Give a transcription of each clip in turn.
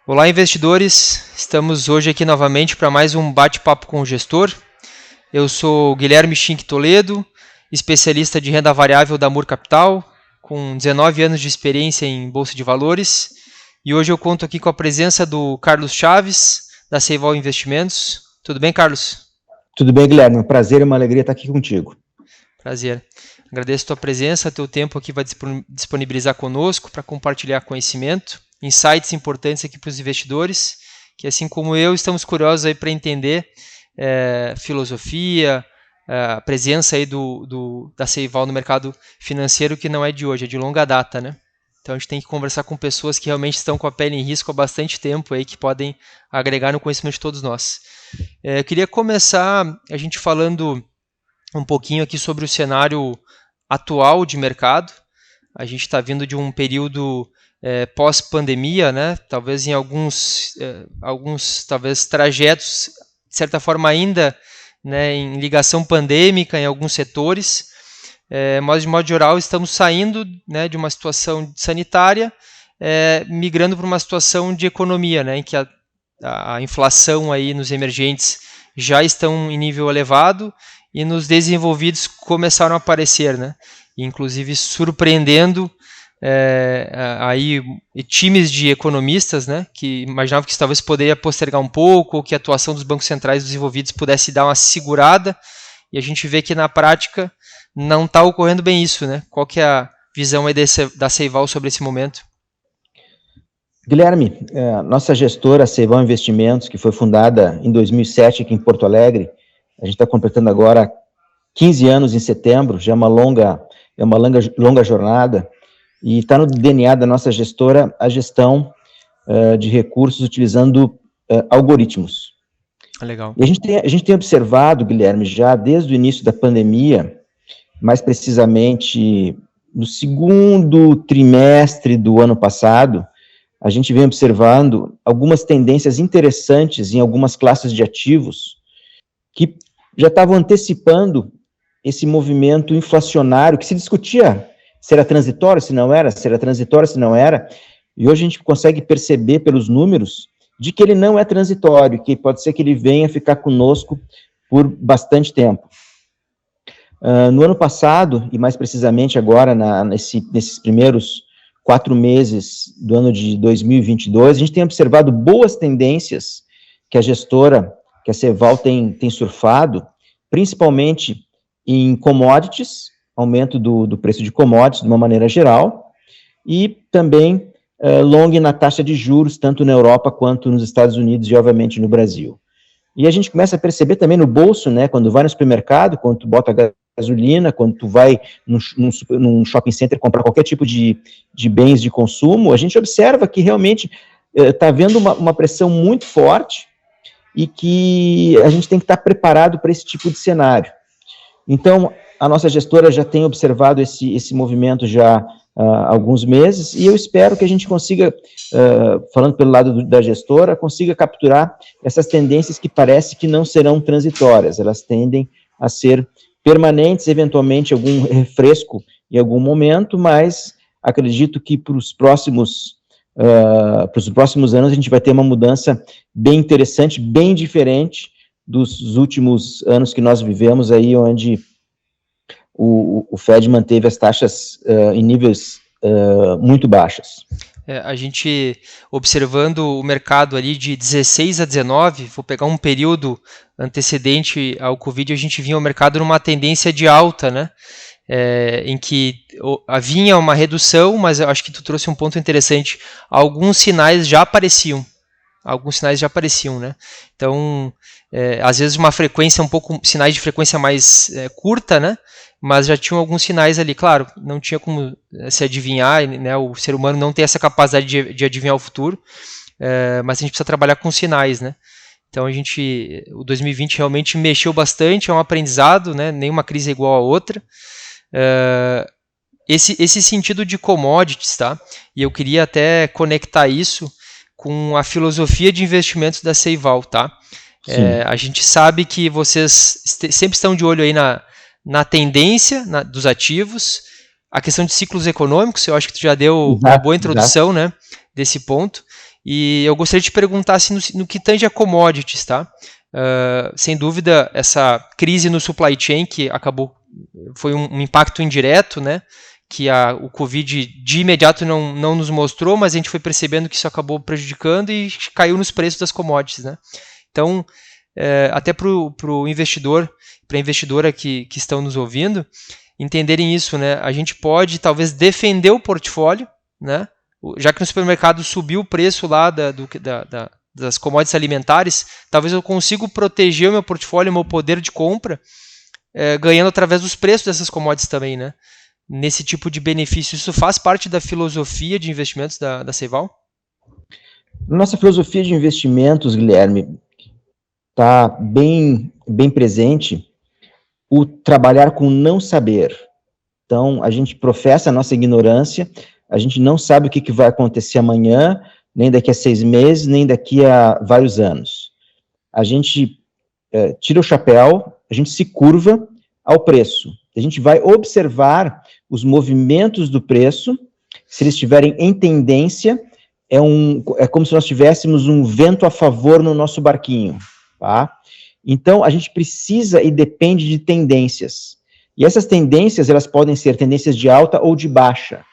Olá, investidores! Estamos hoje aqui novamente para mais um bate-papo com o gestor. Eu sou Guilherme Schink Toledo, especialista de renda variável da Mur Capital, com 19 anos de experiência em Bolsa de Valores. E hoje eu conto aqui com a presença do Carlos Chaves, da Seival Investimentos. Tudo bem, Carlos? Tudo bem, Guilherme? Um prazer e uma alegria estar aqui contigo. Prazer. Agradeço a tua presença, teu tempo aqui vai disponibilizar conosco para compartilhar conhecimento, insights importantes aqui para os investidores, que assim como eu, estamos curiosos aí para entender filosofia, a presença aí da Seival no mercado financeiro, que não é de hoje, é de longa data, né? Então a gente tem que conversar com pessoas que realmente estão com a pele em risco há bastante tempo aí, que podem agregar no conhecimento de todos nós. Eu queria começar a gente falando um pouquinho aqui sobre o cenário atual de mercado. A gente está vindo de um período pós-pandemia, né? Talvez em alguns talvez trajetos, de certa forma ainda, né, em ligação pandêmica em alguns setores, mas de modo geral estamos saindo, né, de uma situação sanitária, migrando para uma situação de economia, né, em que a inflação aí nos emergentes já estão em nível elevado e nos desenvolvidos começaram a aparecer, né? Inclusive surpreendendo aí times de economistas, né, que imaginavam que isso talvez poderia postergar um pouco, ou que a atuação dos bancos centrais desenvolvidos pudesse dar uma segurada, e a gente vê que na prática não está ocorrendo bem isso, né? Qual que é a visão aí da Seival sobre esse momento? Guilherme, nossa gestora, Seival Investimentos, que foi fundada em 2007 aqui em Porto Alegre, a gente está completando agora 15 anos em setembro, já é uma longa jornada, e está no DNA da nossa gestora a gestão de recursos utilizando algoritmos. Legal. E a gente tem observado, Guilherme, já desde o início da pandemia, mais precisamente no segundo trimestre do ano passado, a gente vem observando algumas tendências interessantes em algumas classes de ativos que já estavam antecipando esse movimento inflacionário que se discutia se era transitório, se não era, se era transitório, se não era, e hoje a gente consegue perceber pelos números de que ele não é transitório, que pode ser que ele venha ficar conosco por bastante tempo. No ano passado, e mais precisamente agora, nesses primeiros 4 meses do ano de 2022, a gente tem observado boas tendências que a gestora, que a Seival tem surfado, principalmente em commodities, aumento do preço de commodities de uma maneira geral, e também long na taxa de juros, tanto na Europa quanto nos Estados Unidos e, obviamente, no Brasil. E a gente começa a perceber também no bolso, né, quando vai no supermercado, quando tu bota gasolina, quando tu vai num shopping center comprar qualquer tipo de bens de consumo, a gente observa que realmente está havendo uma pressão muito forte e que a gente tem que estar preparado para esse tipo de cenário. Então, a nossa gestora já tem observado esse movimento já há alguns meses, e eu espero que a gente consiga, falando pelo lado da gestora, consiga capturar essas tendências que parece que não serão transitórias, elas tendem a ser permanentes, eventualmente algum refresco em algum momento, mas acredito que para os próximos anos a gente vai ter uma mudança bem interessante, bem diferente dos últimos anos que nós vivemos aí, onde o Fed manteve as taxas em níveis muito baixos. A gente, observando o mercado ali de 16 a 19, vou pegar um período antecedente ao Covid, a gente vinha o mercado numa tendência de alta, né? Em que havia uma redução, mas eu acho que tu trouxe um ponto interessante. Alguns sinais já apareciam, né? Então, às vezes uma frequência sinais de frequência mais curta, né? Mas já tinham alguns sinais ali. Claro, não tinha como se adivinhar, né? O ser humano não tem essa capacidade de adivinhar o futuro, mas a gente precisa trabalhar com sinais, né? Então o 2020 realmente mexeu bastante, é um aprendizado, né? Nenhuma crise é igual a outra. Esse sentido de commodities, tá? E eu queria até conectar isso com a filosofia de investimentos da Seival, tá? A gente sabe que vocês sempre estão de olho aí na tendência dos ativos, a questão de ciclos econômicos, eu acho que tu já deu uma boa introdução, né, desse ponto, E eu gostaria de te perguntar assim, no que tange a commodities, tá? Sem dúvida, essa crise no supply chain que foi um impacto indireto, né? Que o Covid de imediato não nos mostrou, mas a gente foi percebendo que isso acabou prejudicando e caiu nos preços das commodities, né? Então, até para o investidor, para a investidora que estão nos ouvindo, entenderem isso, né? A gente pode talvez defender o portfólio, né? Já que no supermercado subiu o preço lá das commodities alimentares, talvez eu consiga proteger o meu portfólio, o meu poder de compra, ganhando através dos preços dessas commodities também, né? Nesse tipo de benefício. Isso faz parte da filosofia de investimentos da Seival? Nossa filosofia de investimentos, Guilherme, está bem presente o trabalhar com não saber. Então, a gente professa a nossa ignorância, a gente não sabe o que vai acontecer amanhã, nem daqui a 6 meses, nem daqui a vários anos. A gente tira o chapéu, a gente se curva ao preço. A gente vai observar os movimentos do preço, se eles estiverem em tendência, é como se nós tivéssemos um vento a favor no nosso barquinho, tá? Então, a gente precisa e depende de tendências. E essas tendências, elas podem ser tendências de alta ou de baixa,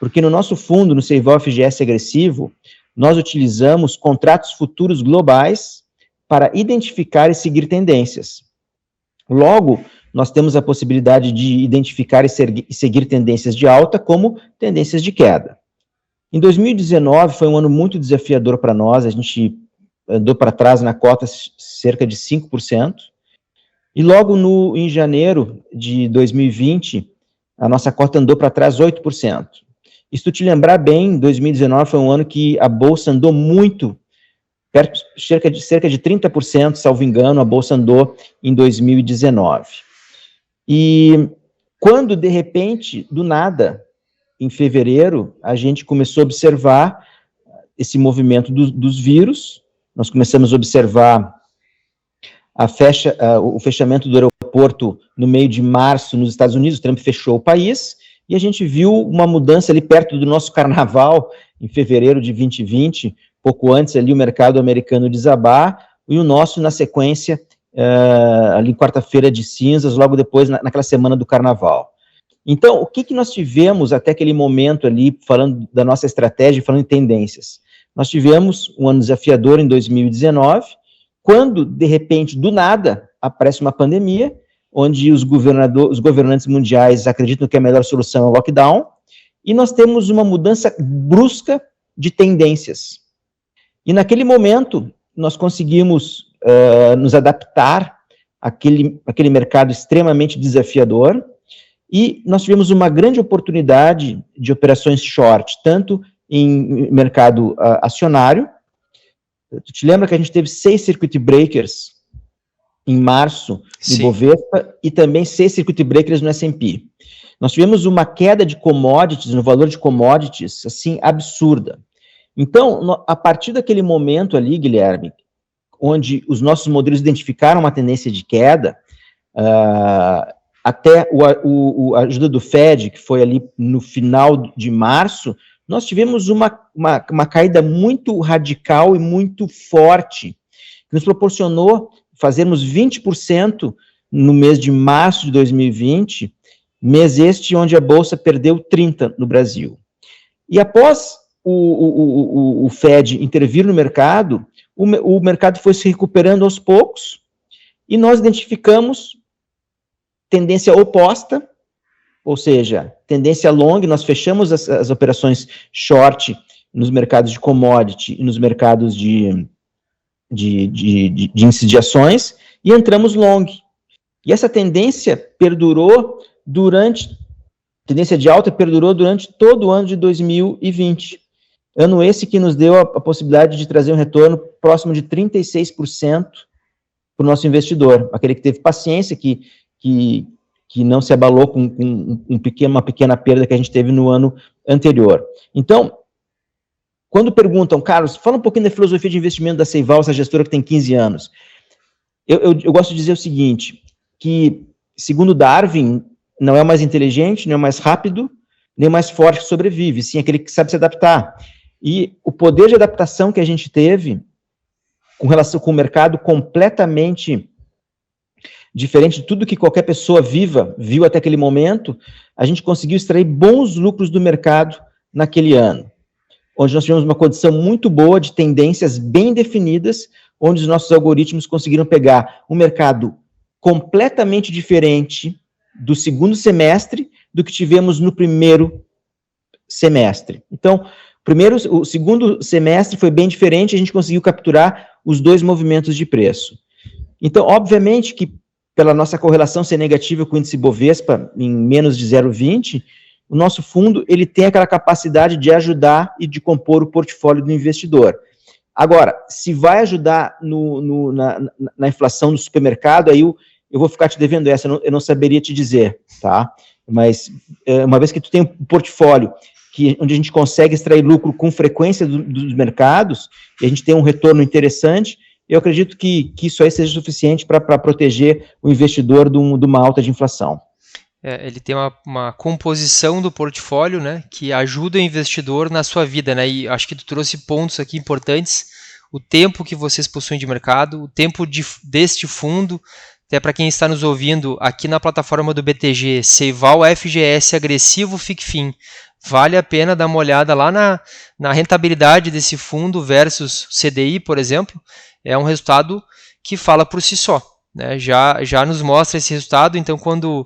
porque no nosso fundo, no Seival FGS Agressivo, nós utilizamos contratos futuros globais para identificar e seguir tendências. Logo, nós temos a possibilidade de identificar e seguir tendências de alta como tendências de queda. Em 2019 foi um ano muito desafiador para nós, a gente andou para trás na cota cerca de 5%, e logo em janeiro de 2020, a nossa cota andou para trás 8%. E se tu te lembrar bem, 2019 foi um ano que a Bolsa andou muito, cerca de 30%, salvo engano, a Bolsa andou em 2019. E quando, de repente, do nada, em fevereiro, a gente começou a observar esse movimento dos vírus, nós começamos a observar o fechamento do aeroporto no meio de março nos Estados Unidos, o Trump fechou o país, e a gente viu uma mudança ali perto do nosso carnaval, em fevereiro de 2020, pouco antes ali o mercado americano desabar, e o nosso na sequência, ali quarta-feira de cinzas, logo depois naquela semana do carnaval. Então, o que nós tivemos até aquele momento ali, falando da nossa estratégia, falando em tendências? Nós tivemos um ano desafiador em 2019, quando, de repente, do nada, aparece uma pandemia, onde os governantes mundiais acreditam que a melhor solução é o lockdown, e nós temos uma mudança brusca de tendências. E naquele momento, nós conseguimos nos adaptar àquele mercado extremamente desafiador, e nós tivemos uma grande oportunidade de operações short, tanto em mercado acionário. Tu te lembra que a gente teve 6 circuit breakers em março no Bovespa e também 6 circuit breakers no S&P. Nós tivemos uma queda de commodities, no valor de commodities, assim, absurda. Então, a partir daquele momento ali, Guilherme, onde os nossos modelos identificaram uma tendência de queda, até a ajuda do Fed, que foi ali no final de março, nós tivemos uma caída muito radical e muito forte, que nos proporcionou fazermos 20% no mês de março de 2020, mês este onde a Bolsa perdeu 30% no Brasil. E após o Fed intervir no mercado, o mercado foi se recuperando aos poucos, e nós identificamos tendência oposta, ou seja, tendência long, nós fechamos as operações short nos mercados de commodity e nos mercados de índice de ações, e entramos long. E essa tendência tendência de alta perdurou durante todo o ano de 2020. Ano esse que nos deu a possibilidade de trazer um retorno próximo de 36% para o nosso investidor, aquele que teve paciência, que não se abalou com uma pequena perda que a gente teve no ano anterior. Então, quando perguntam, Carlos, fala um pouquinho da filosofia de investimento da Seival, essa gestora que tem 15 anos. Eu gosto de dizer o seguinte, que, segundo Darwin, não é o mais inteligente, nem o mais rápido, nem o mais forte que sobrevive, sim aquele que sabe se adaptar. E o poder de adaptação que a gente teve com relação com o mercado completamente diferente de tudo que qualquer pessoa viva viu até aquele momento, a gente conseguiu extrair bons lucros do mercado naquele ano, onde nós tivemos uma condição muito boa de tendências bem definidas, onde os nossos algoritmos conseguiram pegar um mercado completamente diferente do segundo semestre do que tivemos no primeiro semestre. Então, o segundo semestre foi bem diferente, a gente conseguiu capturar os dois movimentos de preço. Então, obviamente que pela nossa correlação ser negativa com o índice Bovespa em menos de 0,20, o nosso fundo ele tem aquela capacidade de ajudar e de compor o portfólio do investidor. Agora, se vai ajudar na inflação do supermercado, aí eu vou ficar te devendo essa, eu não saberia te dizer, tá? Mas uma vez que tu tem um portfólio onde a gente consegue extrair lucro com frequência dos mercados, e a gente tem um retorno interessante, eu acredito que isso aí seja suficiente para proteger o investidor de uma alta de inflação. Ele tem uma composição do portfólio, né, que ajuda o investidor na sua vida, né, e acho que tu trouxe pontos aqui importantes, o tempo que vocês possuem de mercado, o tempo deste fundo, até para quem está nos ouvindo aqui na plataforma do BTG, Seival FGS Agressivo FICFIN, vale a pena dar uma olhada lá na rentabilidade desse fundo versus CDI, por exemplo, é um resultado que fala por si só, né? Já nos mostra esse resultado. Então, quando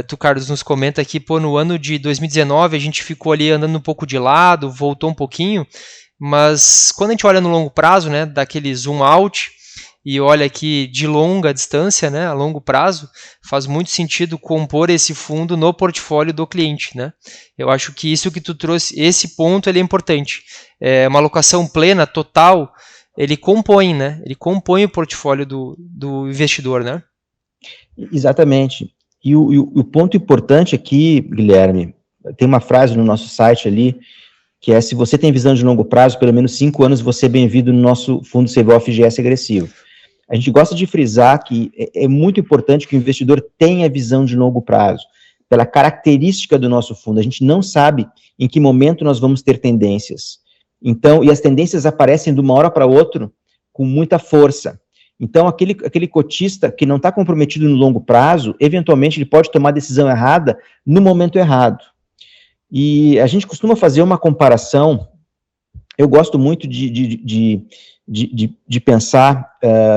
tu, Carlos, nos comenta aqui, no ano de 2019 a gente ficou ali andando um pouco de lado, voltou um pouquinho, mas quando a gente olha no longo prazo, né, daquele zoom out, e olha aqui de longa distância, né, a longo prazo, faz muito sentido compor esse fundo no portfólio do cliente, né? Eu acho que isso que tu trouxe, esse ponto ele é importante. Uma alocação plena, total, ele compõe, né? Ele compõe o portfólio do investidor, né? Exatamente. E o ponto importante aqui, Guilherme, tem uma frase no nosso site ali, que é: se você tem visão de longo prazo, pelo menos 5 anos, você é bem-vindo no nosso fundo Seival FGS Agressivo. A gente gosta de frisar que é muito importante que o investidor tenha visão de longo prazo, pela característica do nosso fundo. A gente não sabe em que momento nós vamos ter tendências. Então, e as tendências aparecem de uma hora para outra com muita força. Então, aquele cotista que não está comprometido no longo prazo, eventualmente ele pode tomar a decisão errada no momento errado. E a gente costuma fazer uma comparação, eu gosto muito de pensar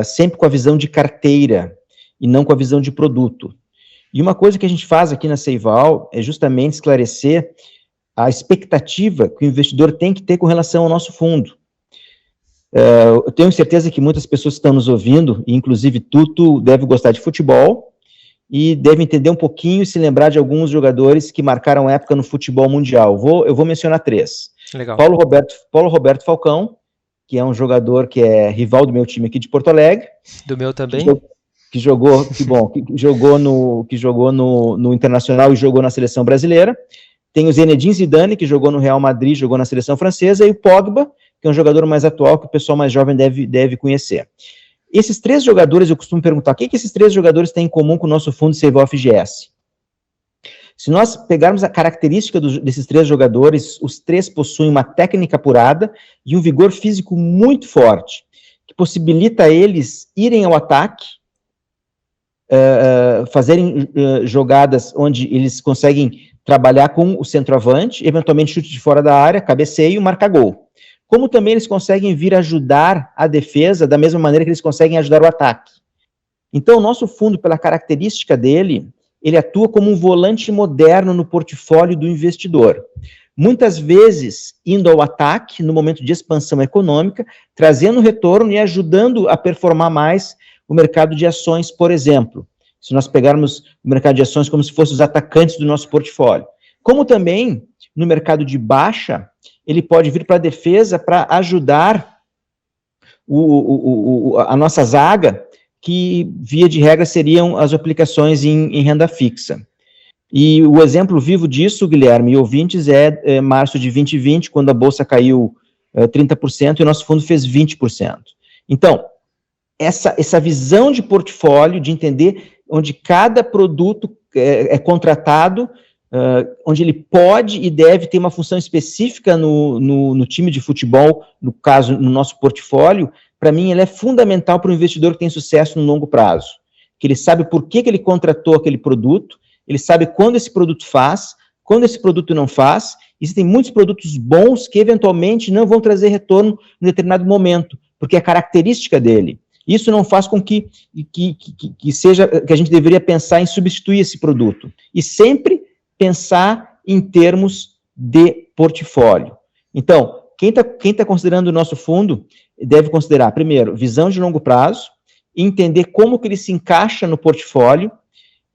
sempre com a visão de carteira e não com a visão de produto. E uma coisa que a gente faz aqui na Seival é justamente esclarecer a expectativa que o investidor tem que ter com relação ao nosso fundo. Eu tenho certeza que muitas pessoas que estão nos ouvindo, e inclusive tu deve gostar de futebol, e deve entender um pouquinho e se lembrar de alguns jogadores que marcaram época no futebol mundial. Eu vou mencionar 3. Legal. Paulo Roberto Falcão, que é um jogador que é rival do meu time aqui de Porto Alegre. Do meu também. Que jogou no Internacional e jogou na seleção brasileira. Tem o Zinedine Zidane, que jogou no Real Madrid, jogou na seleção francesa, e o Pogba, que é um jogador mais atual que o pessoal mais jovem deve conhecer. Esses 3 jogadores, eu costumo perguntar, o que esses 3 jogadores têm em comum com o nosso fundo Seival FGS? Se nós pegarmos a característica desses 3 jogadores, os 3 possuem uma técnica apurada e um vigor físico muito forte, que possibilita eles irem ao ataque, fazerem jogadas onde eles conseguem trabalhar com o centroavante, eventualmente chute de fora da área, cabeceio, marcar gol. Como também eles conseguem vir ajudar a defesa da mesma maneira que eles conseguem ajudar o ataque. Então, o nosso fundo, pela característica dele, ele atua como um volante moderno no portfólio do investidor. Muitas vezes, indo ao ataque, no momento de expansão econômica, trazendo retorno e ajudando a performar mais o mercado de ações, por exemplo. Se nós pegarmos o mercado de ações como se fossem os atacantes do nosso portfólio. Como também, no mercado de baixa, ele pode vir para a defesa para ajudar a nossa zaga, que, via de regra, seriam as aplicações em renda fixa. E o exemplo vivo disso, Guilherme e ouvintes, é março de 2020, quando a Bolsa caiu 30% e o nosso fundo fez 20%. Então, essa visão de portfólio, de entender onde cada produto é contratado onde ele pode e deve ter uma função específica no time de futebol, no caso, no nosso portfólio, para mim, ele é fundamental para o investidor que tem sucesso no longo prazo. Que ele sabe por que ele contratou aquele produto, ele sabe quando esse produto faz, quando esse produto não faz. Existem muitos produtos bons que, eventualmente, não vão trazer retorno em determinado momento, porque é característica dele. Isso não faz com que a gente deveria pensar em substituir esse produto. E sempre pensar em termos de portfólio. Então, quem tá considerando o nosso fundo deve considerar, primeiro, visão de longo prazo, entender como que ele se encaixa no portfólio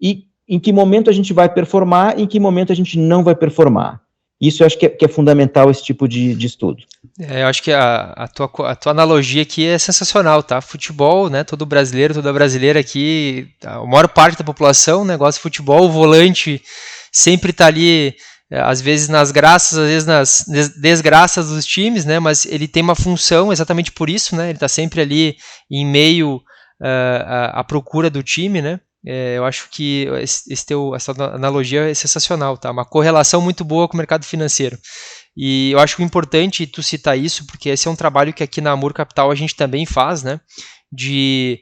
e em que momento a gente vai performar e em que momento a gente não vai performar. Isso eu acho que é fundamental, esse tipo de estudo. Eu acho que a tua analogia aqui é sensacional, tá? Futebol, né? Todo brasileiro, toda brasileira aqui, a maior parte da população, negócio de futebol, o volante sempre tá ali, às vezes nas graças, às vezes nas desgraças dos times, né? Mas ele tem uma função exatamente por isso, né? Ele tá sempre ali em meio à procura do time, né? Eu acho que essa analogia é sensacional, tá? Uma correlação muito boa com o mercado financeiro. E eu acho importante tu citar isso, porque esse é um trabalho que aqui na Amur Capital a gente também faz, né? De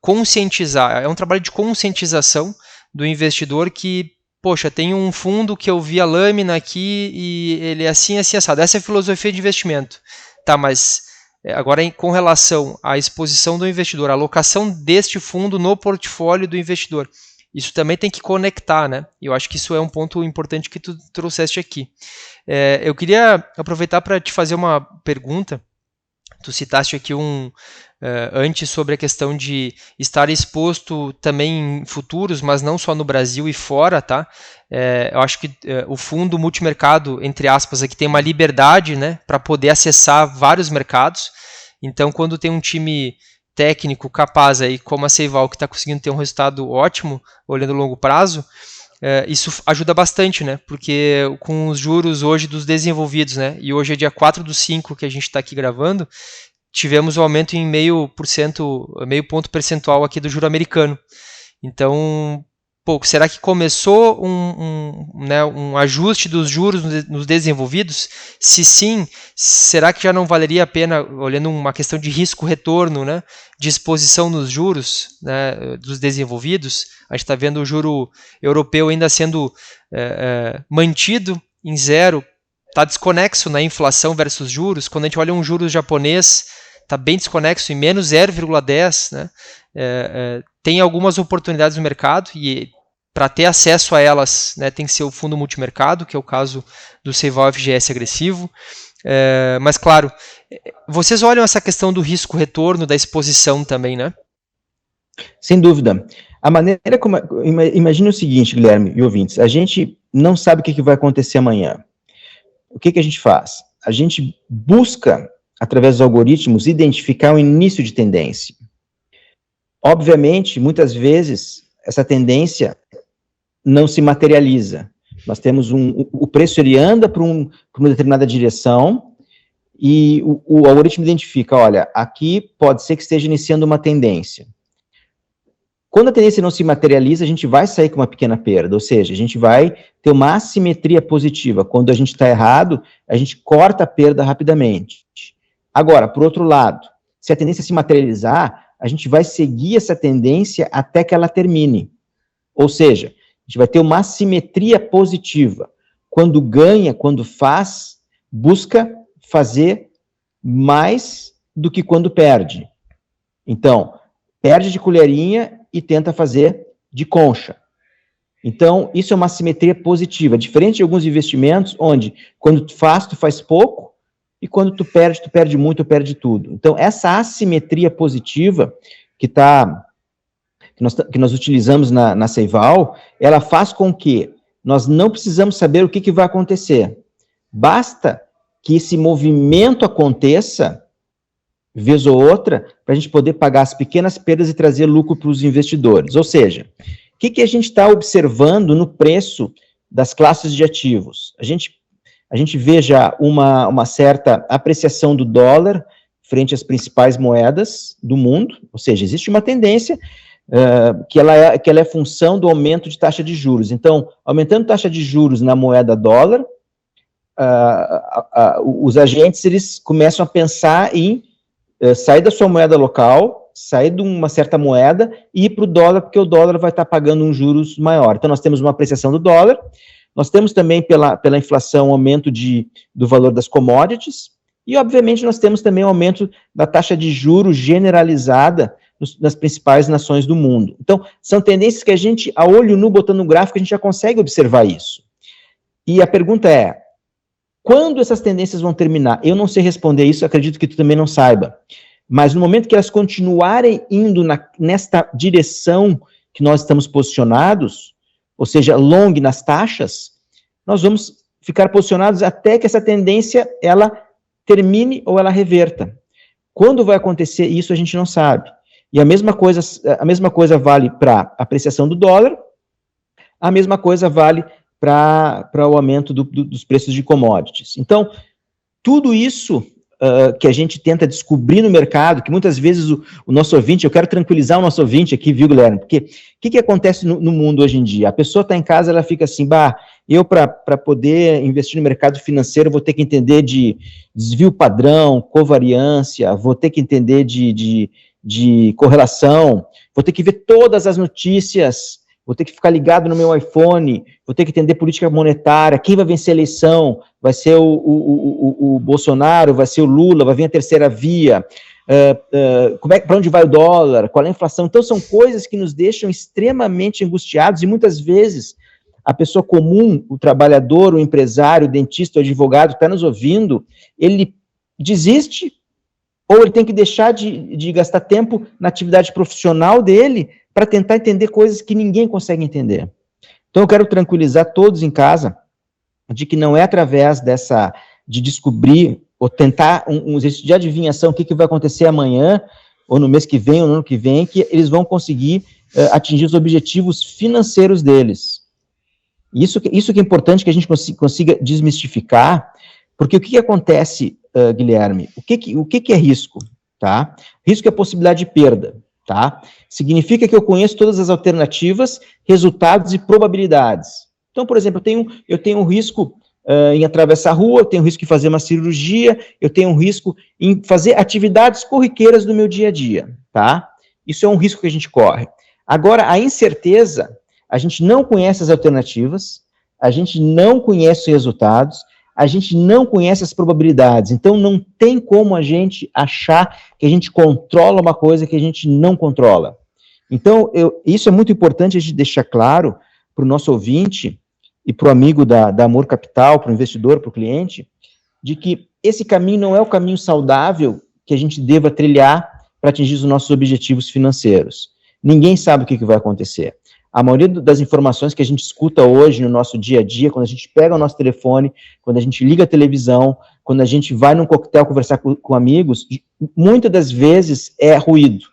conscientizar, é um trabalho de conscientização do investidor que, poxa, tem um fundo que eu vi a lâmina aqui e ele é assim, assim, assado. Essa é a filosofia de investimento. Tá, mas agora, com relação à exposição do investidor, a alocação deste fundo no portfólio do investidor, isso também tem que conectar, né? E eu acho que isso é um ponto importante que tu trouxeste aqui. Eu queria aproveitar para te fazer uma pergunta. Tu citaste aqui antes sobre a questão de estar exposto também em futuros, mas não só no Brasil e fora, tá? Eu acho que o fundo multimercado, entre aspas, aqui tem uma liberdade, né, para poder acessar vários mercados. Então, quando tem um time técnico capaz aí, como a Seival, que está conseguindo ter um resultado ótimo, olhando a longo prazo, isso ajuda bastante, né? Porque com os juros hoje dos desenvolvidos, né? E hoje é dia 4/5 que a gente está aqui gravando, tivemos um aumento em meio ponto percentual aqui do juro americano. Então, será que começou um ajuste dos juros nos desenvolvidos? Se sim, será que já não valeria a pena, olhando uma questão de risco-retorno, né, de exposição nos juros, né, dos desenvolvidos? A gente está vendo o juro europeu ainda sendo mantido em zero, está desconexo na inflação versus juros. Quando a gente olha um juros japonês, está bem desconexo, em menos 0,10, né? Tem algumas oportunidades no mercado e para ter acesso a elas, né, tem que ser o fundo multimercado, que é o caso do Seival FGS agressivo. Mas, claro, vocês olham essa questão do risco-retorno, da exposição também, né? Sem dúvida. A maneira como... Imagine o seguinte, Guilherme e ouvintes, a gente não sabe o que vai acontecer amanhã. O que a gente faz? A gente busca, através dos algoritmos, identificar um início de tendência. Obviamente, muitas vezes, essa tendência não se materializa. Nós temos o preço, ele anda para uma determinada direção e o algoritmo identifica, olha, aqui pode ser que esteja iniciando uma tendência. Quando a tendência não se materializa, a gente vai sair com uma pequena perda, ou seja, a gente vai ter uma assimetria positiva. Quando a gente está errado, a gente corta a perda rapidamente. Agora, por outro lado, se a tendência se materializar, a gente vai seguir essa tendência até que ela termine. Ou seja, a gente vai ter uma assimetria positiva. Quando ganha, quando faz, busca fazer mais do que quando perde. Então, perde de colherinha e tenta fazer de concha. Então, isso é uma assimetria positiva, diferente de alguns investimentos, onde quando tu faz pouco, e quando tu perde muito, perde tudo. Então, essa assimetria positiva que nós utilizamos na Seival, ela faz com que nós não precisamos saber o que vai acontecer. Basta que esse movimento aconteça, vez ou outra, para a gente poder pagar as pequenas perdas e trazer lucro para os investidores. Ou seja, o que a gente está observando no preço das classes de ativos? A gente vê já uma certa apreciação do dólar frente às principais moedas do mundo, ou seja, existe uma tendência que ela é função do aumento de taxa de juros. Então, aumentando taxa de juros na moeda dólar, os agentes eles começam a pensar em sair da sua moeda local, sair de uma certa moeda e ir para o dólar, porque o dólar vai estar pagando um juros maior. Então, nós temos uma apreciação do dólar, nós temos também, pela inflação, aumento do valor das commodities, e, obviamente, nós temos também o aumento da taxa de juros generalizada nas principais nações do mundo. Então, são tendências que a gente, a olho nu, botando no gráfico, a gente já consegue observar isso. E a pergunta é, quando essas tendências vão terminar? Eu não sei responder isso, acredito que tu também não saiba. Mas no momento que elas continuarem indo nesta direção que nós estamos posicionados, ou seja, long nas taxas, nós vamos ficar posicionados até que essa tendência, ela termine ou ela reverta. Quando vai acontecer isso, a gente não sabe. E a mesma coisa vale para a apreciação do dólar, a mesma coisa vale para o aumento dos preços de commodities. Então, tudo isso que a gente tenta descobrir no mercado, que muitas vezes o nosso ouvinte, eu quero tranquilizar o nosso ouvinte aqui, viu, Guilherme? Porque o que acontece no mundo hoje em dia? A pessoa está em casa, ela fica assim, eu para poder investir no mercado financeiro vou ter que entender de desvio padrão, covariância, vou ter que entender de correlação, vou ter que ver todas as notícias, vou ter que ficar ligado no meu iPhone, vou ter que entender política monetária, quem vai vencer a eleição, vai ser o Bolsonaro, vai ser o Lula, vai vir a terceira via, para onde vai o dólar, qual é a inflação. Então são coisas que nos deixam extremamente angustiados e muitas vezes a pessoa comum, o trabalhador, o empresário, o dentista, o advogado, está nos ouvindo, ele desiste ou ele tem que deixar de gastar tempo na atividade profissional dele para tentar entender coisas que ninguém consegue entender. Então eu quero tranquilizar todos em casa de que não é através de descobrir ou tentar um exercício de adivinhação o que vai acontecer amanhã, ou no mês que vem, ou no ano que vem, que eles vão conseguir atingir os objetivos financeiros deles. Isso que é importante que a gente consiga desmistificar, porque o que acontece, Guilherme? O que é risco? Tá? Risco é possibilidade de perda. Tá? Significa que eu conheço todas as alternativas, resultados e probabilidades. Então, por exemplo, eu tenho um risco em atravessar a rua, eu tenho um risco em fazer uma cirurgia, eu tenho um risco em fazer atividades corriqueiras do meu dia a dia. Tá? Isso é um risco que a gente corre. Agora, a incerteza, a gente não conhece as alternativas, a gente não conhece os resultados, a gente não conhece as probabilidades, então não tem como a gente achar que a gente controla uma coisa que a gente não controla. Então, isso é muito importante a gente deixar claro para o nosso ouvinte e para o amigo da Amor Capital, para o investidor, para o cliente, de que esse caminho não é o caminho saudável que a gente deva trilhar para atingir os nossos objetivos financeiros. Ninguém sabe o que vai acontecer. A maioria das informações que a gente escuta hoje no nosso dia a dia, quando a gente pega o nosso telefone, quando a gente liga a televisão, quando a gente vai num coquetel conversar com amigos, muitas das vezes é ruído.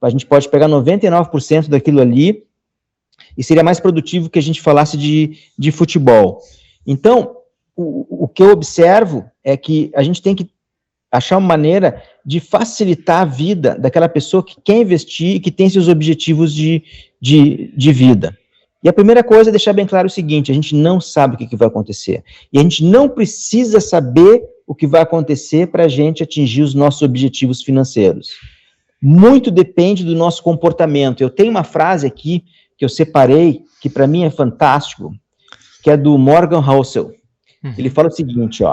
A gente pode pegar 99% daquilo ali e seria mais produtivo que a gente falasse de futebol. Então, o que eu observo é que a gente tem que achar uma maneira de facilitar a vida daquela pessoa que quer investir e que tem seus objetivos de vida. E a primeira coisa é deixar bem claro o seguinte, a gente não sabe o que vai acontecer. E a gente não precisa saber o que vai acontecer para a gente atingir os nossos objetivos financeiros. Muito depende do nosso comportamento. Eu tenho uma frase aqui que eu separei, que para mim é fantástico, que é do Morgan Housel. Ele fala o seguinte,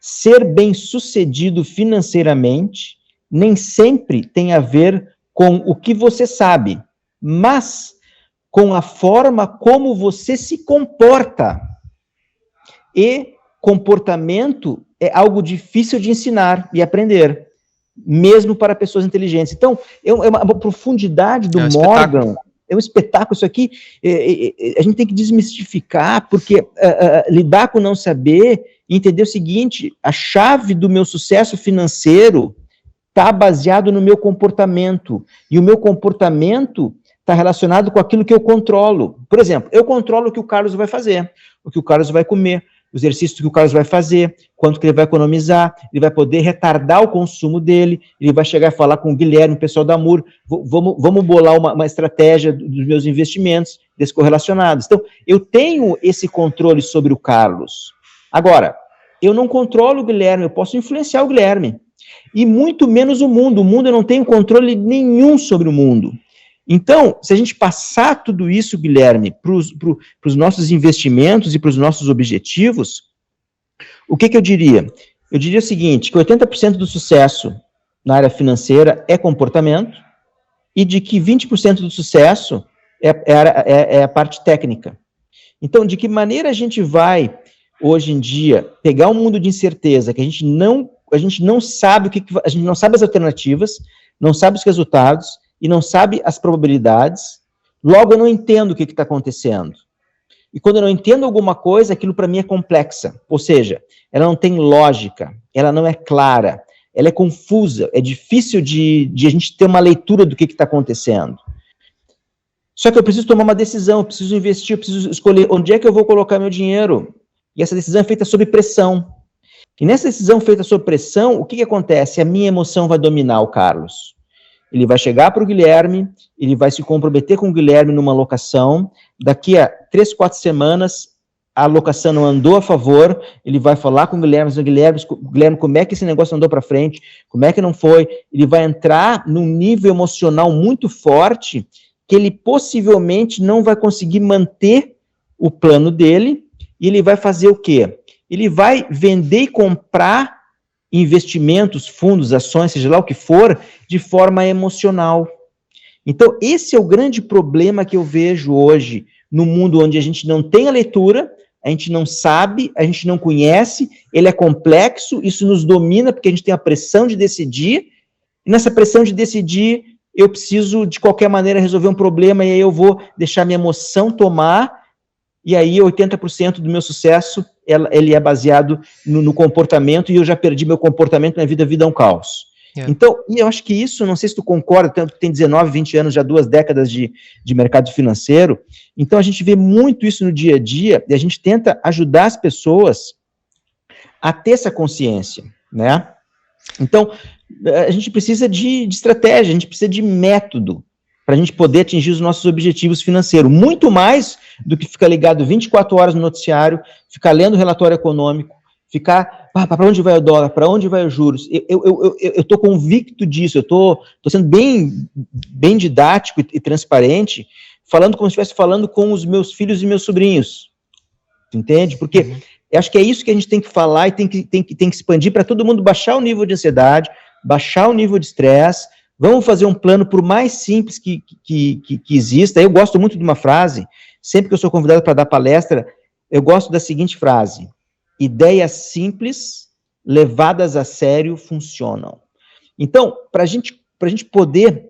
ser bem-sucedido financeiramente nem sempre tem a ver com o que você sabe, mas com a forma como você se comporta. E comportamento é algo difícil de ensinar e aprender, mesmo para pessoas inteligentes. Então, é uma profundidade do Morgan, é um espetáculo isso aqui, a gente tem que desmistificar, porque lidar com não saber, entender o seguinte, a chave do meu sucesso financeiro está baseado no meu comportamento, e o meu comportamento está relacionado com aquilo que eu controlo. Por exemplo, eu controlo o que o Carlos vai fazer, o que o Carlos vai comer, os exercícios que o Carlos vai fazer, quanto que ele vai economizar, ele vai poder retardar o consumo dele, ele vai chegar e falar com o Guilherme, o pessoal da Amur, vamos bolar uma estratégia dos meus investimentos descorrelacionados. Então, eu tenho esse controle sobre o Carlos. Agora, eu não controlo o Guilherme, eu posso influenciar o Guilherme. E muito menos o mundo. O mundo eu não tenho controle nenhum sobre o mundo. Então, se a gente passar tudo isso, Guilherme, para os nossos investimentos e para os nossos objetivos, o que eu diria? Eu diria o seguinte, que 80% do sucesso na área financeira é comportamento e de que 20% do sucesso é a parte técnica. Então, de que maneira a gente vai, hoje em dia, pegar um mundo de incerteza, que a gente não sabe a gente não sabe as alternativas, não sabe os resultados e não sabe as probabilidades, logo eu não entendo o que está acontecendo. E quando eu não entendo alguma coisa, aquilo para mim é complexa, ou seja, ela não tem lógica, ela não é clara, ela é confusa, é difícil de a gente ter uma leitura do que está acontecendo. Só que eu preciso tomar uma decisão, eu preciso investir, eu preciso escolher onde é que eu vou colocar meu dinheiro. E essa decisão é feita sob pressão. E nessa decisão feita sob pressão, o que acontece? A minha emoção vai dominar o Carlos. Ele vai chegar para o Guilherme, ele vai se comprometer com o Guilherme numa locação, daqui a 3, 4 semanas, a locação não andou a favor, ele vai falar com o Guilherme, como é que esse negócio andou para frente, como é que não foi, ele vai entrar num nível emocional muito forte, que ele possivelmente não vai conseguir manter o plano dele, e ele vai fazer o quê? Ele vai vender e comprar investimentos, fundos, ações, seja lá o que for, de forma emocional. Então, esse é o grande problema que eu vejo hoje no mundo onde a gente não tem a leitura, a gente não sabe, a gente não conhece, ele é complexo, isso nos domina porque a gente tem a pressão de decidir, e nessa pressão de decidir, eu preciso, de qualquer maneira, resolver um problema, e aí eu vou deixar minha emoção tomar, e aí 80% do meu sucesso, ele é baseado no comportamento, e eu já perdi meu comportamento, minha vida é um caos. Então, e eu acho que isso, não sei se tu concorda, tanto que tem 19, 20 anos, já 2 décadas de mercado financeiro, então a gente vê muito isso no dia a dia, e a gente tenta ajudar as pessoas a ter essa consciência, né? Então, a gente precisa de estratégia, a gente precisa de método, para a gente poder atingir os nossos objetivos financeiros, muito mais do que ficar ligado 24 horas no noticiário, ficar lendo o relatório econômico, ficar, para onde vai o dólar, para onde vai os juros. Eu estou convicto disso, eu estou sendo bem didático e transparente, falando como se estivesse falando com os meus filhos e meus sobrinhos, entende? Porque eu acho que é isso que a gente tem que falar e tem que expandir para todo mundo baixar o nível de ansiedade, baixar o nível de estresse. Vamos fazer um plano, por mais simples que exista. Eu gosto muito de uma frase, sempre que eu sou convidado para dar palestra, eu gosto da seguinte frase: ideias simples, levadas a sério, funcionam. Então, para a gente poder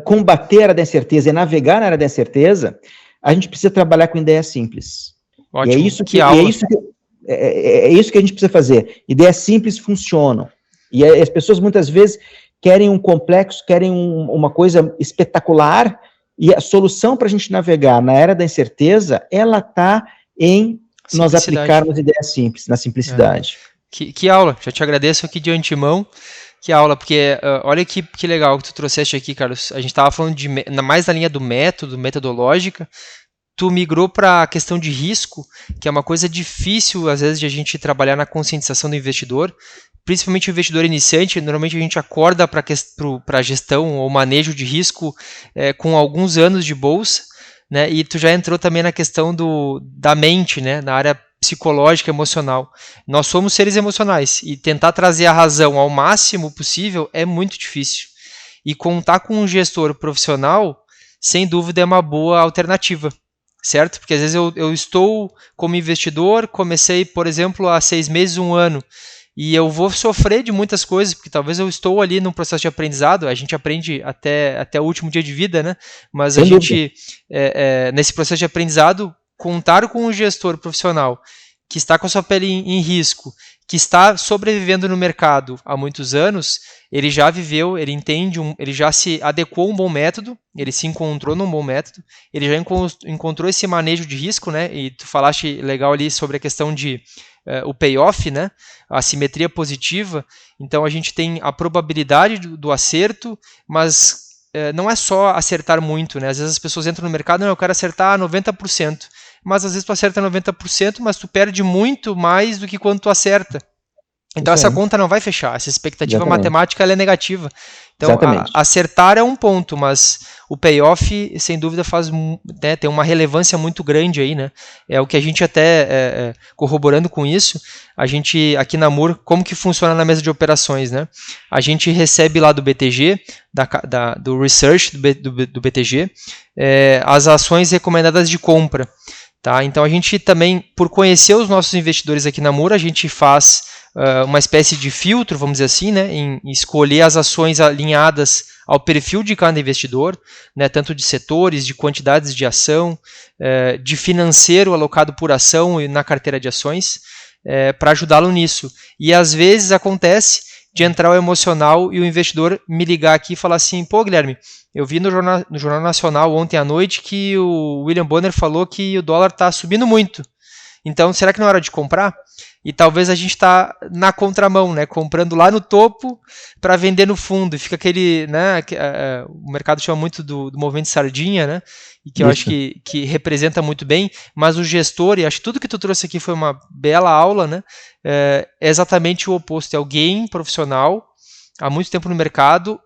combater a área da incerteza e navegar na área da incerteza, a gente precisa trabalhar com ideias simples. Ótimo. E é isso que a gente precisa fazer. Ideias simples funcionam. E as pessoas muitas vezes querem um complexo, querem uma coisa espetacular, e a solução para a gente navegar na era da incerteza, ela está em nós aplicarmos ideias simples, na simplicidade. Que aula, já te agradeço aqui de antemão, que aula, porque olha que legal que tu trouxeste aqui, Carlos. A gente estava falando mais na linha do método, metodológica, tu migrou para a questão de risco, que é uma coisa difícil, às vezes, de a gente trabalhar na conscientização do investidor, principalmente o investidor iniciante. Normalmente a gente acorda para a gestão ou manejo de risco com alguns anos de bolsa, né? E tu já entrou também na questão da mente, né? Na área psicológica, emocional. Nós somos seres emocionais e tentar trazer a razão ao máximo possível é muito difícil. E contar com um gestor profissional, sem dúvida, é uma boa alternativa, certo? Porque às vezes eu estou como investidor, comecei, por exemplo, há 6 meses, 1 ano, e eu vou sofrer de muitas coisas, porque talvez eu estou ali num processo de aprendizado, a gente aprende até o último dia de vida, né? Mas a gente, nesse processo de aprendizado, contar com um gestor profissional que está com a sua pele em risco, que está sobrevivendo no mercado há muitos anos, ele já viveu, ele entende, ele já se adequou a um bom método, ele se encontrou num bom método, ele já encontrou esse manejo de risco, né? E tu falaste legal ali sobre a questão de o payoff, né? A simetria positiva. Então a gente tem a probabilidade do acerto, mas não é só acertar muito, né? Às vezes as pessoas entram no mercado, não, eu quero acertar 90%, mas às vezes tu acerta 90%, mas tu perde muito mais do que quando tu acerta. Então essa conta não vai fechar, essa expectativa matemática ela é negativa. Então acertar é um ponto, mas o payoff sem dúvida né, tem uma relevância muito grande aí, né? É o que a gente até corroborando com isso, a gente aqui na Moore, como que funciona na mesa de operações, né? A gente recebe lá do BTG, do research do BTG, as ações recomendadas de compra. Tá? Então a gente também, por conhecer os nossos investidores aqui na Moore, a gente faz uma espécie de filtro, vamos dizer assim, né, em escolher as ações alinhadas ao perfil de cada investidor, né, tanto de setores, de quantidades de ação, de financeiro alocado por ação e na carteira de ações, para ajudá-lo nisso. E às vezes acontece de entrar o emocional e o investidor me ligar aqui e falar assim, pô, Guilherme, eu vi no Jornal Nacional ontem à noite que o William Bonner falou que o dólar está subindo muito. Então, será que não é hora de comprar? E talvez a gente está na contramão, né? Comprando lá no topo para vender no fundo. E fica aquele, né? O mercado chama muito do movimento sardinha, né? E que eu acho que representa muito bem. Mas o gestor, e acho que tudo que tu trouxe aqui foi uma bela aula, né? É exatamente o oposto. É alguém profissional, há muito tempo no mercado,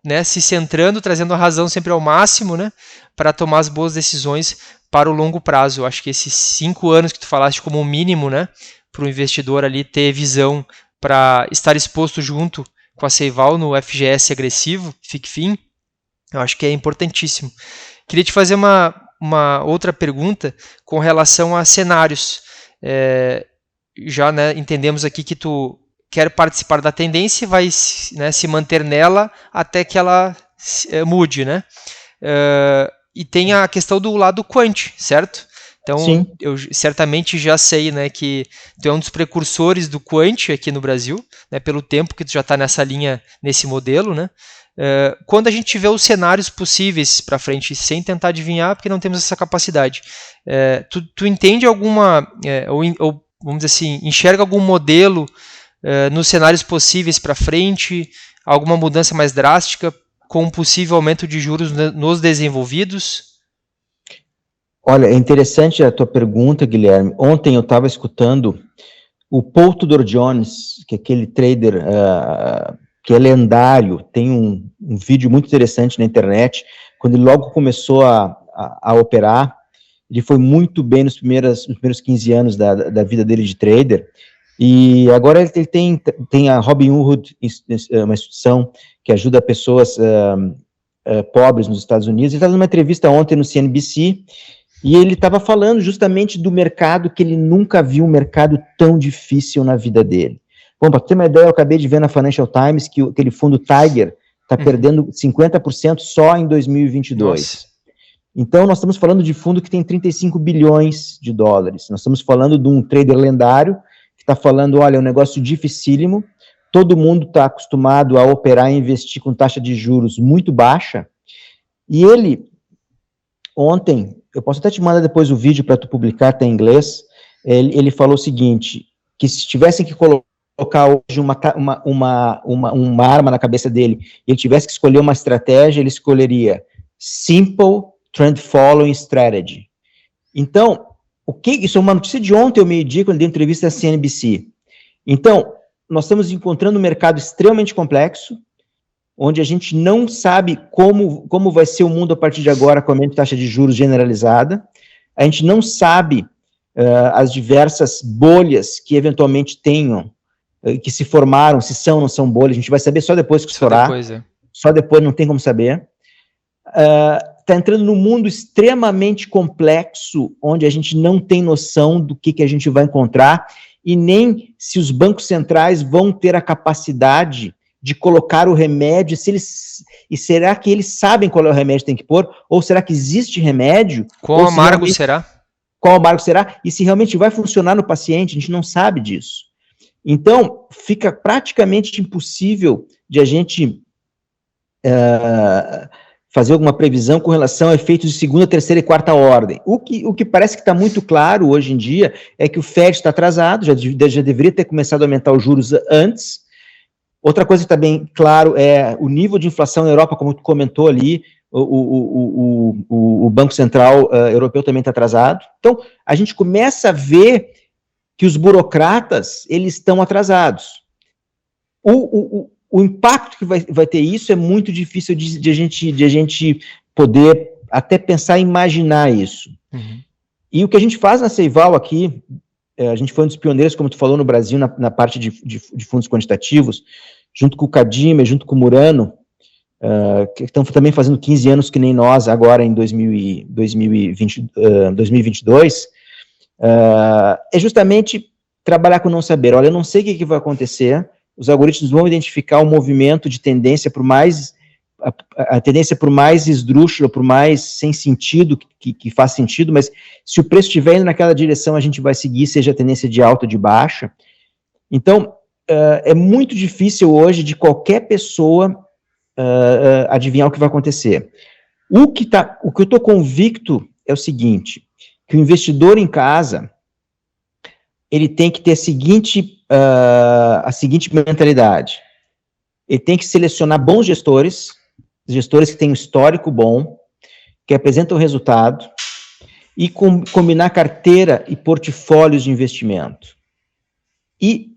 né? Se centrando, trazendo a razão sempre ao máximo, né? Para tomar as boas decisões para o longo prazo. Eu acho que esses 5 anos que tu falaste como mínimo, né? Para o investidor ali ter visão para estar exposto junto com a Seival no FGS agressivo, FICFIN, eu acho que é importantíssimo. Queria te fazer uma outra pergunta com relação a cenários. Já, né, entendemos aqui que tu quer participar da tendência e vai, né, se manter nela até que ela mude, né? E tem a questão do lado quant, certo? Então, sim, eu certamente já sei, né, que tu é um dos precursores do quant aqui no Brasil, né, pelo tempo que tu já está nessa linha, nesse modelo, né? Quando a gente vê os cenários possíveis para frente, sem tentar adivinhar, porque não temos essa capacidade, tu entende alguma, ou vamos dizer assim, enxerga algum modelo nos cenários possíveis para frente, alguma mudança mais drástica com um possível aumento de juros nos desenvolvidos? Olha, é interessante a tua pergunta, Guilherme. Ontem eu estava escutando o Paul Tudor Jones, que é aquele trader que é lendário, tem um vídeo muito interessante na internet, quando ele logo começou a operar, ele foi muito bem nos primeiros 15 anos da vida dele de trader, e agora ele tem a Robinhood, uma instituição que ajuda pessoas pobres nos Estados Unidos. Ele estava numa entrevista ontem no CNBC, e ele estava falando justamente do mercado, que ele nunca viu um mercado tão difícil na vida dele. Bom, para ter uma ideia, eu acabei de ver na Financial Times que aquele fundo Tiger está perdendo 50% só em 2022. Nossa. Então, nós estamos falando de fundo que tem 35 bilhões de dólares. Nós estamos falando de um trader lendário que está falando, olha, é um negócio dificílimo, todo mundo está acostumado a operar e investir com taxa de juros muito baixa, e ele, ontem, eu posso até te mandar depois o vídeo para tu publicar, tá em inglês, ele falou o seguinte, que se tivessem que colocar hoje uma arma na cabeça dele, e ele tivesse que escolher uma estratégia, ele escolheria Simple Trend Following Strategy. Então, isso é uma notícia de ontem ao meio-dia, quando ele deu entrevista à CNBC. Então, nós estamos encontrando um mercado extremamente complexo, onde a gente não sabe como vai ser o mundo a partir de agora com a aumento de taxa de juros generalizada, a gente não sabe as diversas bolhas que eventualmente tenham, que se formaram, se são ou não são bolhas, a gente vai saber só depois que estourar, só depois não tem como saber. Está entrando num mundo extremamente complexo, onde a gente não tem noção do que a gente vai encontrar, e nem se os bancos centrais vão ter a capacidade de colocar o remédio, e será que eles sabem qual é o remédio que tem que pôr, ou será que existe remédio? Qual amargo será? Qual amargo será? E se realmente vai funcionar no paciente, a gente não sabe disso. Então, fica praticamente impossível de a gente fazer alguma previsão com relação a efeitos de segunda, terceira e quarta ordem. O que parece que está muito claro hoje em dia é que o FED está atrasado, já deveria ter começado a aumentar os juros antes. Outra coisa que está bem claro é o nível de inflação na Europa, como tu comentou ali, o Banco Central Europeu também está atrasado. Então, a gente começa a ver que os burocratas, eles estão atrasados. O impacto que vai ter isso é muito difícil de a gente poder até pensar e imaginar isso. Uhum. E o que a gente faz na Seival aqui, a gente foi um dos pioneiros, como tu falou, no Brasil, na parte de fundos quantitativos, junto com o Cadima, junto com o Murano, que estão também fazendo 15 anos que nem nós, agora em 2022, é justamente trabalhar com o não saber. Olha, eu não sei o que vai acontecer, os algoritmos vão identificar um movimento de tendência por mais, a tendência por mais esdrúxula, por mais sem sentido, que faz sentido, mas se o preço estiver indo naquela direção, a gente vai seguir, seja a tendência de alta ou de baixa. Então, é muito difícil hoje de qualquer pessoa adivinhar o que vai acontecer. O que eu estou convicto é o seguinte, que o investidor em casa, ele tem que ter a seguinte mentalidade. Ele tem que selecionar bons gestores que têm um histórico bom, que apresentam resultado, e combinar carteira e portfólios de investimento. E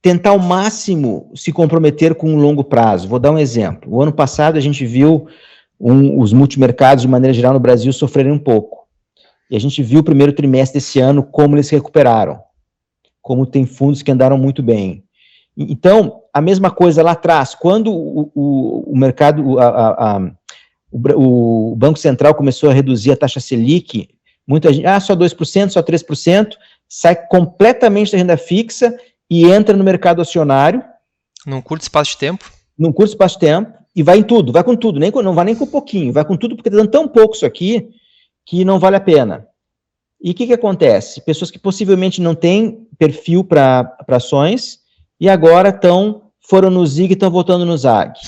tentar ao máximo se comprometer com um longo prazo. Vou dar um exemplo. O ano passado a gente viu os multimercados, de maneira geral, no Brasil sofrerem um pouco. E a gente viu o primeiro trimestre desse ano como eles se recuperaram. Como tem fundos que andaram muito bem. Então, a mesma coisa lá atrás, quando o mercado, o Banco Central começou a reduzir a taxa Selic, muita gente, só 2%, só 3%, sai completamente da renda fixa e entra no mercado acionário. Num curto espaço de tempo. Num curto espaço de tempo, e vai em tudo, vai com tudo, não vai nem com pouquinho, vai com tudo, porque está dando tão pouco isso aqui, que não vale a pena. E o que acontece? Pessoas que possivelmente não têm perfil para ações e agora foram no ZIG e estão voltando no ZAG.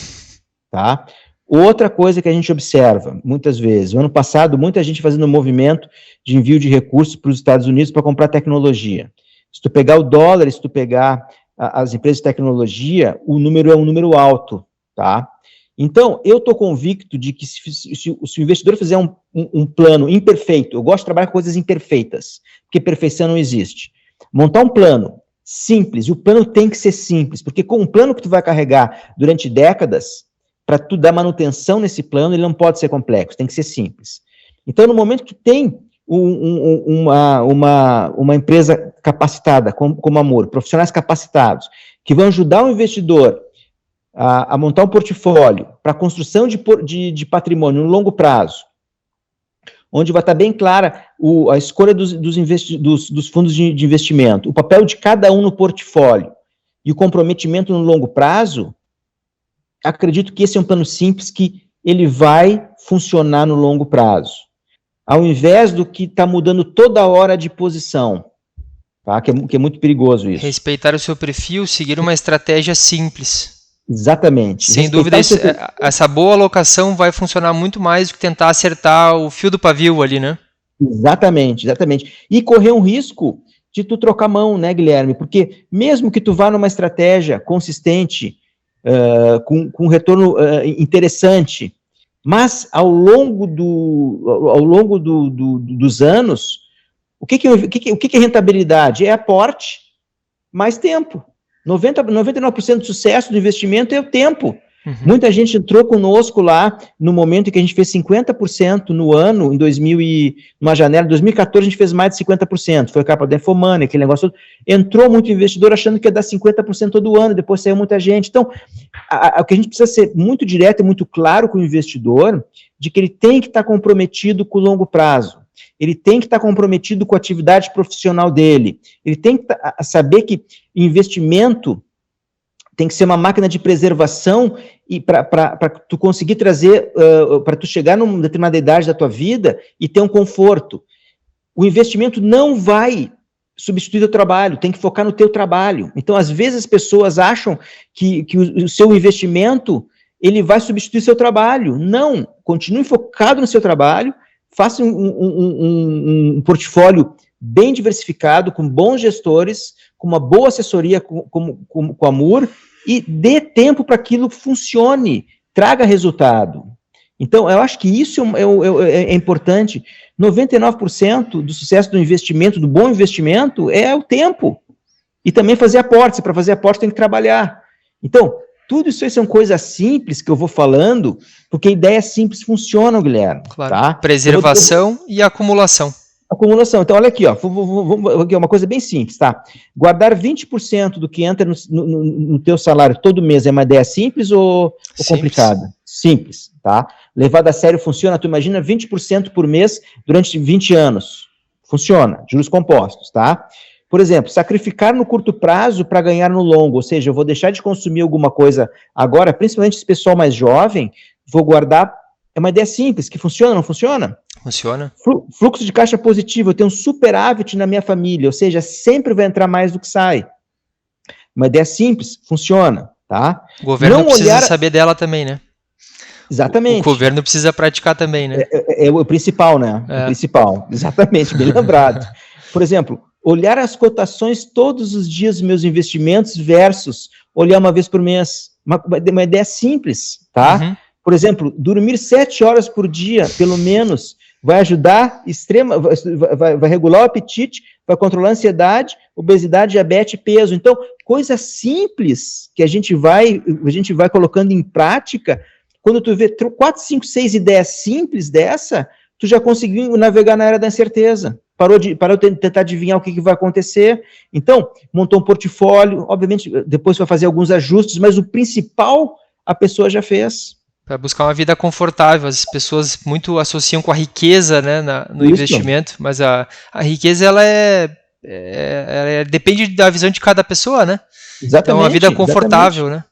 Tá? Outra coisa que a gente observa, muitas vezes, no ano passado, muita gente fazendo um movimento de envio de recursos para os Estados Unidos para comprar tecnologia. Se tu pegar o dólar, se tu pegar as empresas de tecnologia, o número é um número alto. Tá? Então, eu estou convicto de que se o investidor fizer um plano imperfeito, eu gosto de trabalhar com coisas imperfeitas, porque perfeição não existe. Montar um plano simples, e o plano tem que ser simples, porque com um plano que tu vai carregar durante décadas, para tu dar manutenção nesse plano, ele não pode ser complexo, tem que ser simples. Então, no momento que tu tem uma empresa capacitada, como a Amor, profissionais capacitados, que vão ajudar o investidor a montar um portfólio para construção de patrimônio no longo prazo, onde vai estar bem clara a escolha dos fundos de investimento, o papel de cada um no portfólio e o comprometimento no longo prazo, acredito que esse é um plano simples que ele vai funcionar no longo prazo, ao invés do que está mudando toda hora de posição, tá? Que é muito perigoso isso. Respeitar o seu perfil, seguir uma estratégia simples. Exatamente. Sem dúvida, essa boa alocação vai funcionar muito mais do que tentar acertar o fio do pavio ali, né? Exatamente. E correr um risco de tu trocar mão, né, Guilherme? Porque mesmo que tu vá numa estratégia consistente, com retorno interessante, mas ao longo dos anos, o que é rentabilidade? É aporte mais tempo. 99% do sucesso do investimento é o tempo. Uhum. Muita gente entrou conosco lá no momento em que a gente fez 50% no ano, numa janela de 2014 a gente fez mais de 50%, foi a capa da Infomani, aquele negócio todo. Entrou muito investidor achando que ia dar 50% todo ano, depois saiu muita gente. Então, o que a gente precisa ser muito direto e muito claro com o investidor, de que ele tem que estar comprometido com o longo prazo. Ele tem que estar comprometido com a atividade profissional dele. Ele tem que saber que investimento tem que ser uma máquina de preservação e para tu conseguir trazer, para tu chegar numa determinada idade da tua vida e ter um conforto. O investimento não vai substituir o trabalho, tem que focar no teu trabalho. Então, às vezes, as pessoas acham que o seu investimento, ele vai substituir seu trabalho. Não, continue focado no seu trabalho, faça um portfólio bem diversificado, com bons gestores, com uma boa assessoria com a MUR, e dê tempo para aquilo que funcione, traga resultado. Então, eu acho que isso é importante. 99% do sucesso do investimento, do bom investimento, é o tempo. E também fazer aportes. Para fazer aporte tem que trabalhar. Então, tudo isso aí são coisas simples que eu vou falando, porque ideias simples funcionam, Guilherme. Claro. Tá? Preservação e acumulação. Acumulação. Então, olha aqui, ó, aqui uma coisa bem simples, tá? Guardar 20% do que entra no teu salário todo mês é uma ideia simples ou complicada? Simples, tá? Levado a sério funciona, tu imagina 20% por mês durante 20 anos. Funciona, juros compostos, tá? Por exemplo, sacrificar no curto prazo para ganhar no longo, ou seja, eu vou deixar de consumir alguma coisa agora, principalmente esse pessoal mais jovem, vou guardar, é uma ideia simples, que funciona, não funciona? Funciona. Fluxo de caixa positivo, eu tenho um superávit na minha família, ou seja, sempre vai entrar mais do que sai. Uma ideia simples, funciona, tá? O governo precisa saber dela também, né? Exatamente. O governo precisa praticar também, né? É o principal, né? O principal, exatamente, bem lembrado. Por exemplo, olhar as cotações todos os dias dos meus investimentos versus olhar uma vez por mês. Uma ideia simples, tá? Uhum. Por exemplo, dormir 7 horas por dia, pelo menos, vai ajudar, vai regular o apetite, vai controlar a ansiedade, obesidade, diabetes e peso. Então, coisas simples que a gente vai colocando em prática. Quando tu vê 4, 5, 6 ideias simples dessa, tu já conseguiu navegar na era da incerteza. Parou de tentar adivinhar o que vai acontecer. Então, montou um portfólio, obviamente, depois vai fazer alguns ajustes, mas o principal a pessoa já fez. Para buscar uma vida confortável. As pessoas muito associam com a riqueza, né, no investimento, mas a riqueza, ela depende da visão de cada pessoa, né? Exatamente. Então, a vida confortável, né?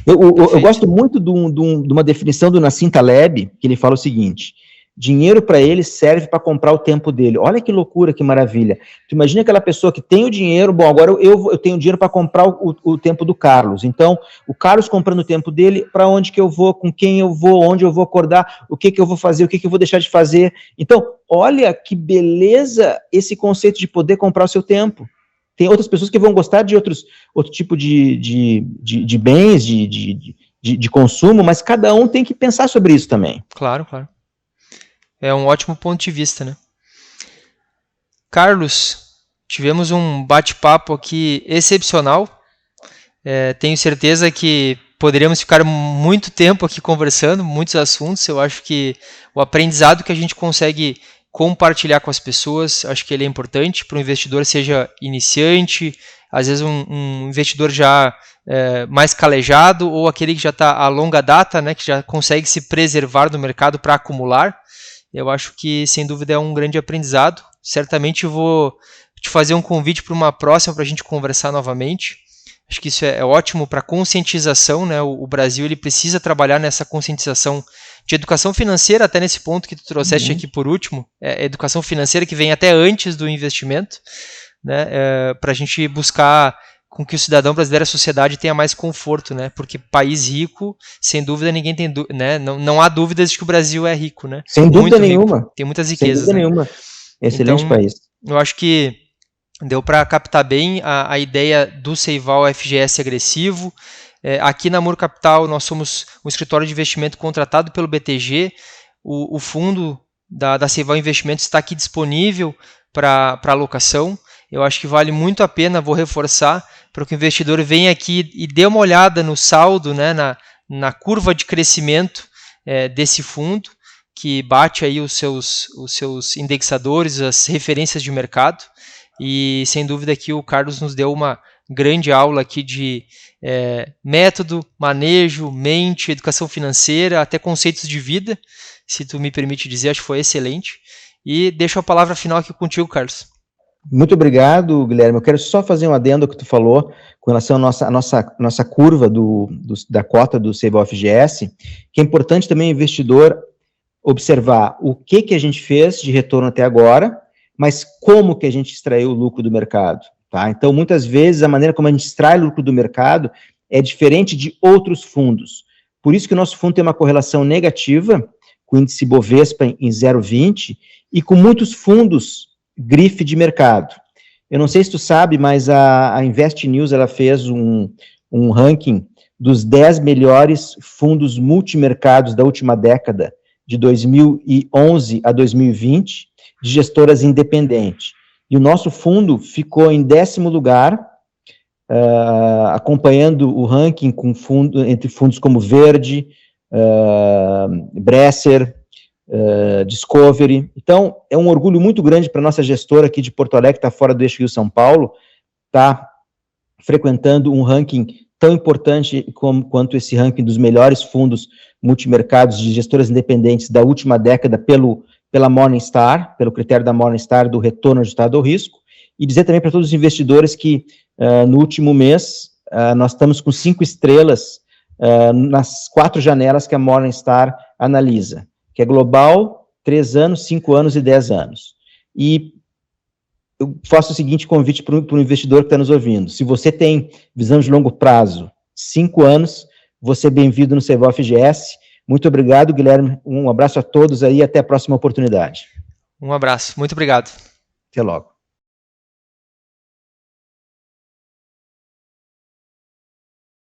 Eu gosto muito de uma definição do Nassim Taleb, que ele fala o seguinte: dinheiro para ele serve para comprar o tempo dele. Olha que loucura, que maravilha. Tu imagina aquela pessoa que tem o dinheiro, bom, agora eu tenho dinheiro para comprar o tempo do Carlos. Então, o Carlos comprando o tempo dele, para onde que eu vou, com quem eu vou, onde eu vou acordar, o que eu vou fazer, o que eu vou deixar de fazer. Então, olha que beleza esse conceito de poder comprar o seu tempo. Tem outras pessoas que vão gostar de outro tipo de bens, de consumo, mas cada um tem que pensar sobre isso também. Claro, claro. É um ótimo ponto de vista, né? Carlos, tivemos um bate-papo aqui excepcional. Tenho certeza que poderíamos ficar muito tempo aqui conversando, muitos assuntos. Eu acho que o aprendizado que a gente consegue compartilhar com as pessoas, acho que ele é importante para o investidor, seja iniciante, às vezes um investidor já mais calejado, ou aquele que já está a longa data, né, que já consegue se preservar do mercado para acumular. Eu acho que, sem dúvida, é um grande aprendizado. Certamente vou te fazer um convite para uma próxima, para a gente conversar novamente. Acho que isso é ótimo para conscientização, né? O Brasil ele precisa trabalhar nessa conscientização de educação financeira, até nesse ponto que tu trouxeste aqui por último, educação financeira que vem até antes do investimento, né? Para a gente buscar com que o cidadão brasileiro, a sociedade, tenha mais conforto, né? Porque país rico, sem dúvida, ninguém tem né? Não há dúvidas de que o Brasil é rico, né? Sem dúvida nenhuma. Rico. Tem muitas riquezas. Sem dúvida nenhuma. Excelente então, país. Eu acho que deu para captar bem a ideia do Seival FGS agressivo. Aqui na MUR Capital, nós somos um escritório de investimento contratado pelo BTG. O fundo da Seival Investimentos está aqui disponível para alocação. Eu acho que vale muito a pena, vou reforçar, para que o investidor venha aqui e dê uma olhada no saldo, né, na curva de crescimento desse fundo, que bate aí os seus indexadores, as referências de mercado. E, sem dúvida, aqui o Carlos nos deu uma grande aula aqui de método, manejo, mente, educação financeira, até conceitos de vida, se tu me permite dizer, acho que foi excelente. E deixo a palavra final aqui contigo, Carlos. Muito obrigado, Guilherme. Eu quero só fazer um adendo ao que tu falou com relação à nossa curva da cota do Seival FGS, que é importante também o investidor observar o que a gente fez de retorno até agora, mas como que a gente extraiu o lucro do mercado, tá? Então, muitas vezes, a maneira como a gente extrai o lucro do mercado é diferente de outros fundos. Por isso que o nosso fundo tem uma correlação negativa, com o índice Bovespa em 0,20, e com muitos fundos grife de mercado. Eu não sei se tu sabe, mas a Invest News, ela fez um ranking dos 10 melhores fundos multimercados da última década, de 2011 a 2020, de gestoras independentes. E o nosso fundo ficou em 10º lugar, acompanhando o ranking com entre fundos como Verde, Bresser, Discovery. Então, é um orgulho muito grande para a nossa gestora aqui de Porto Alegre, que está fora do eixo Rio-São Paulo, está frequentando um ranking tão importante quanto esse ranking dos melhores fundos multimercados de gestoras independentes da última década pela Morningstar, pelo critério da Morningstar do retorno ajustado ao risco, e dizer também para todos os investidores que no último mês nós estamos com 5 estrelas nas 4 janelas que a Morningstar analisa, que é global, 3 anos, 5 anos e 10 anos. E eu faço o seguinte convite para o investidor que está nos ouvindo: se você tem visão de longo prazo, 5 anos, você é bem-vindo no CEVAL FGS. Muito obrigado, Guilherme, um abraço a todos aí e até a próxima oportunidade. Um abraço, muito obrigado. Até logo.